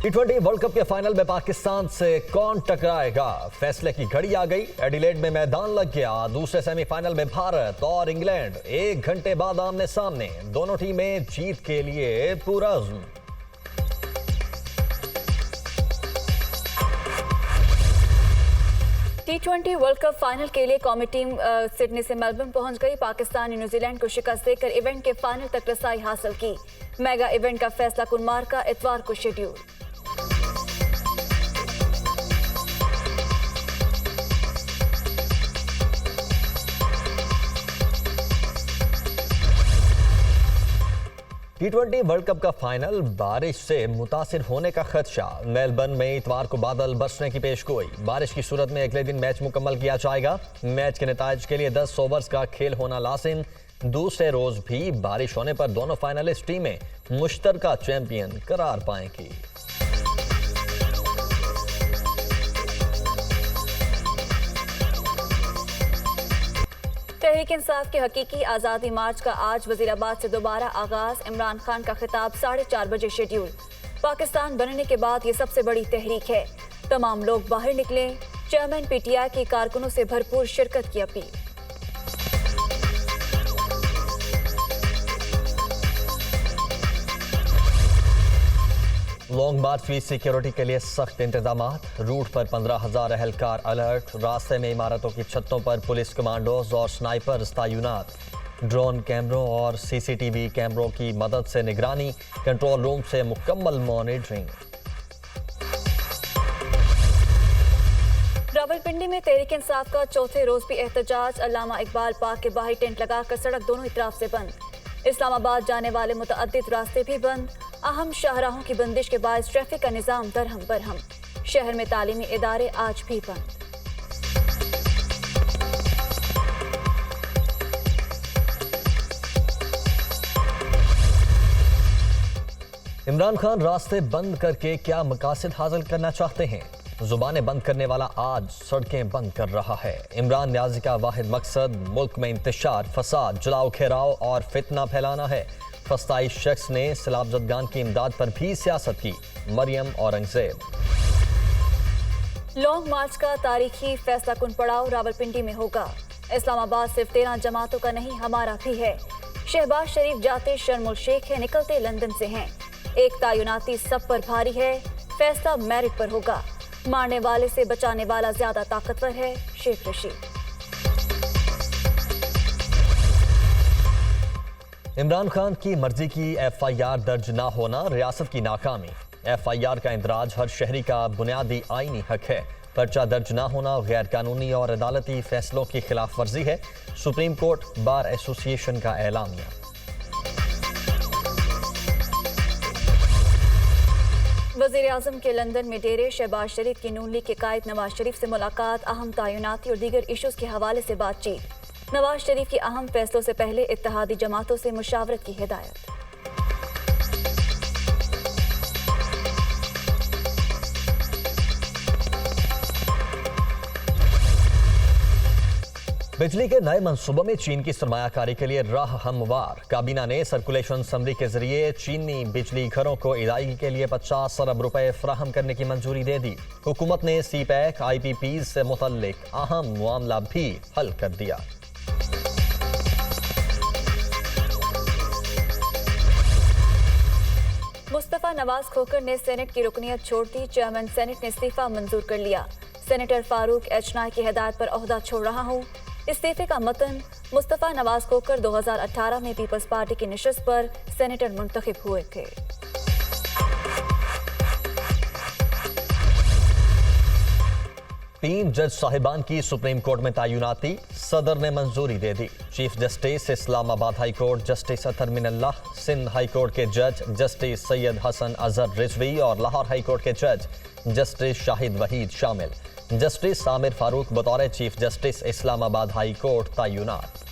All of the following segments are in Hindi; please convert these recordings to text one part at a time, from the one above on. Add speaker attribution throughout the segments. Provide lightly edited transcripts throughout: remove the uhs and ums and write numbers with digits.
Speaker 1: T20 वर्ल्ड कप के फाइनल में पाकिस्तान से कौन टकराएगा, फैसले की घड़ी आ गई। एडिलेड में मैदान लग गया। दूसरे सेमीफाइनल में भारत और इंग्लैंड 1 घंटे बाद आमने सामने। दोनों टीमें जीत के लिए पुरअज़्म।
Speaker 2: T20 वर्ल्ड कप फाइनल के लिए कौमी टीम सिडनी से मेलबर्न पहुंच गई। पाकिस्तान ने न्यूजीलैंड को शिकस्त देकर इवेंट के फाइनल तक रसाई हासिल की। मेगा इवेंट का फैसला कुन मार्का इतवार को शेड्यूल।
Speaker 1: T20 वर्ल्ड कप का फाइनल बारिश से मुतासिर होने का खदशा। मेलबर्न में इतवार को बादल बरसने की पेशगोई। बारिश की सूरत में अगले दिन मैच मुकम्मल किया जाएगा। मैच के नताइज के लिए 10 ओवर्स का खेल होना लाजिम। दूसरे रोज भी बारिश होने पर दोनों फाइनलिस्ट टीमें मुश्तरका चैंपियन करार पाएंगी।
Speaker 2: तहरीक इंसाफ के हकीकी आज़ादी मार्च का आज वजीराबाद से दोबारा आगाज। इमरान खान का खिताब 4:30 बजे शेड्यूल। पाकिस्तान बनने के बाद ये सबसे बड़ी तहरीक है। तमाम लोग बाहर निकले। चेयरमैन PTI की कारकुनों से भरपूर शिरकत की अपील।
Speaker 1: लॉन्ग मार्च की सिक्योरिटी के लिए सख्त इंतजामात। रूट पर 15,000 एहलकार अलर्ट। रास्ते में इमारतों की छतों पर पुलिस कमांडोज और स्नाइपर्स तैनात। ड्रोन कैमरों और CCTV कैमरों की मदद से निगरानी। कंट्रोल रूम से मुकम्मल मॉनिटरिंग।
Speaker 2: रावलपिंडी में तहरीक इंसाफ का चौथे रोज भी एहतजाज। अल्लामा इकबाल पार्क के बाहर टेंट लगाकर सड़क दोनों तरफ से बंद। इस्लामाबाद जाने वाले मुतअद्दिद रास्ते भी बंद। अहम शाहराहों की बंदिश के बाद ट्रैफिक का निजाम दरहम बरहम। शहर में तालीमी इदारे आज भी बंद।
Speaker 1: इमरान खान रास्ते बंद करके क्या मकासद हासिल करना चाहते हैं? जुबानें बंद करने वाला आज सड़कें बंद कर रहा है। इमरान न्याजी का वाहिद मकसद मुल्क में इंतशार, फसाद, जलाओ घेराव और फितना फैलाना है। फस्ताई शख्स ने सैलाब-ज़दगान की इमदाद पर भी सियासत की। मरियम औरंगजेब।
Speaker 2: लॉन्ग मार्च का तारीखी फैसला कुन पड़ाव रावलपिंडी में होगा। इस्लामाबाद सिर्फ 13 जमातों का नहीं, हमारा भी है। शहबाज शरीफ जाते शर्मुल शेख है, निकलते लंदन से हैं। एक तैनाती सब पर भारी है। फैसला मेरिट पर होगा। मारने वाले से बचाने वाला ज्यादा ताकतवर है। शेख रशीद।
Speaker 1: इमरान खान की मर्जी की FIR दर्ज ना होना रियासत की नाकामी। FIR का इंदराज हर शहरी का बुनियादी आईनी हक है। पर्चा दर्ज ना होना गैर कानूनी और अदालती फैसलों की खिलाफ वर्जी है। सुप्रीम कोर्ट बार एसोसिएशन का एलामिया।
Speaker 2: वज़ीर आज़म के लंदन में डेरे। शहबाज शरीफ की नून लीग के कायद नवाज शरीफ से मुलाकात। अहम तैनाती और दीगर इशूज़ के हवाले से बातचीत। नवाज शरीफ के अहम फैसलों से पहले इत्तेहादी जमातों से मुशावरत की हिदायत।
Speaker 1: बिजली के नए मंसूबों में चीन की सरमायाकारी के लिए राह हमवार। काबीना ने सर्कुलेशन समरी के जरिए चीनी बिजली घरों को अदायगी के लिए 50 अरब रुपए फराहम करने की मंजूरी दे दी। हुकूमत ने CPEC IPPs से मुतल्लिक अहम मामला भी हल कर दिया।
Speaker 2: मुस्तफा नवाज खोखर ने सेनेट की रुकनियत छोड़ दी। चेयरमैन सेनेट ने इस्तीफा मंजूर कर लिया। Senator Farooq H. नाई की हिदायत पर ओहदा छोड़ रहा हूँ। इस्तीफे का मतन मुस्तफा नवाज खोखर 2018 में पीपल्स पार्टी की निशस्त पर सेनेटर मुंतखब हुए थे।
Speaker 1: तीन जज साहिबान की सुप्रीम कोर्ट में तैनाती सदर ने मंजूरी दे दी। Chief justice Islamabad high court justice Athar Minallah, Sindh high court के जज जस्टिस सैयद हसन अजहर रिजवी और लाहौर हाई कोर्ट के जज जस्टिस शाहिद वहीद शामिल। जस्टिस आमिर फारूक बतौर chief justice Islamabad high court तैनात।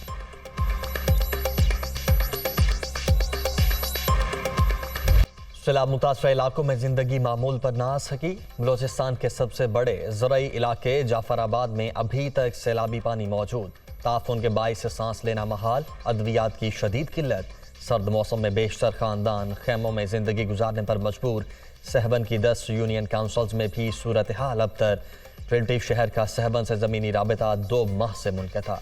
Speaker 1: सैलाब मुतासर इलाकों में जिंदगी मामूल पर ना आ सकी। बलोचिस्तान के सबसे बड़े ज़राई इलाके जाफराबाद में अभी तक सैलाबी पानी मौजूद। ताफून के बाइस से सांस लेना महाल। अद्वियात की शदीद किल्लत। सर्द मौसम में बेशतर खानदान खेमों में जिंदगी गुजारने पर मजबूर। सहबन की 10 यूनियन काउंसिल्स में भी सूरत हाल अबतर। रिलेटिव शहर का सहबन से ज़मीनी राबता 2 माह से मुनक़ता।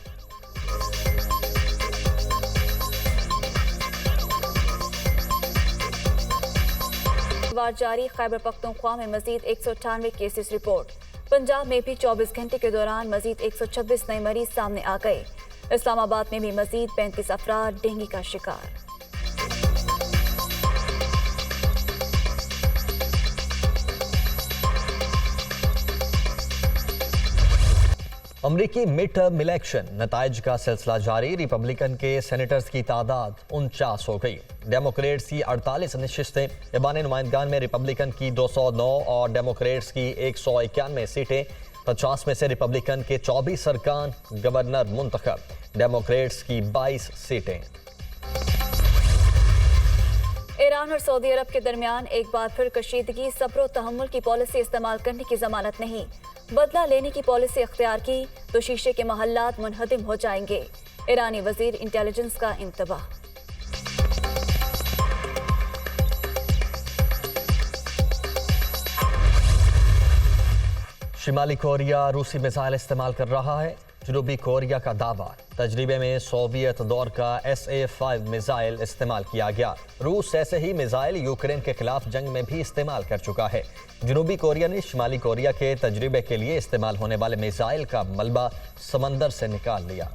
Speaker 2: जारी खैबर पख्तूनख्वा में मजीद 198 केसेस रिपोर्ट। पंजाब में भी 24 घंटे के दौरान मजीद 126 नए मरीज सामने आ गए। इस्लामाबाद में भी मजीद 35 अफराद डेंगू का शिकार।
Speaker 1: अमरीकी मिड टर्म इलेक्शन नताइज का सिलसिला जारी। रिपब्लिकन के सेनेटर्स की तादाद 49 हो गई। डेमोक्रेट्स की 48 नशिस्तें। ऐवान नुमाइंदगान में रिपब्लिकन की 209 और डेमोक्रेट्स की 191 सीटें। 50 में से रिपब्लिकन के 24 अरकान गवर्नर मुंतखब। डेमोक्रेट्स की 22 सीटें।
Speaker 2: ईरान और सऊदी अरब के दरमियान एक बार फिर कशीदगी। सब्र तहम्मुल की पॉलिसी इस्तेमाल करने की जमानत नहीं। बदला लेने की पॉलिसी इख्तियार की तो शीशे के महल्लात मुनहदिम हो जाएंगे। ईरानी वजीर इंटेलिजेंस का इंतबाह।
Speaker 1: शिमाली कोरिया रूसी मिसाइल इस्तेमाल कर रहा है। जनूबी कोरिया का दावा। तजरीबे में सोवियत दौर का SA-5 मिसाइल इस्तेमाल किया गया। रूस ऐसे ही मिसाइल यूक्रेन के खिलाफ जंग में भी इस्तेमाल कर चुका है। जनूबी कोरिया ने शिमाली कोरिया के तजरीबे के लिए इस्तेमाल होने वाले मिसाइल का मलबा समंदर से निकाल लिया।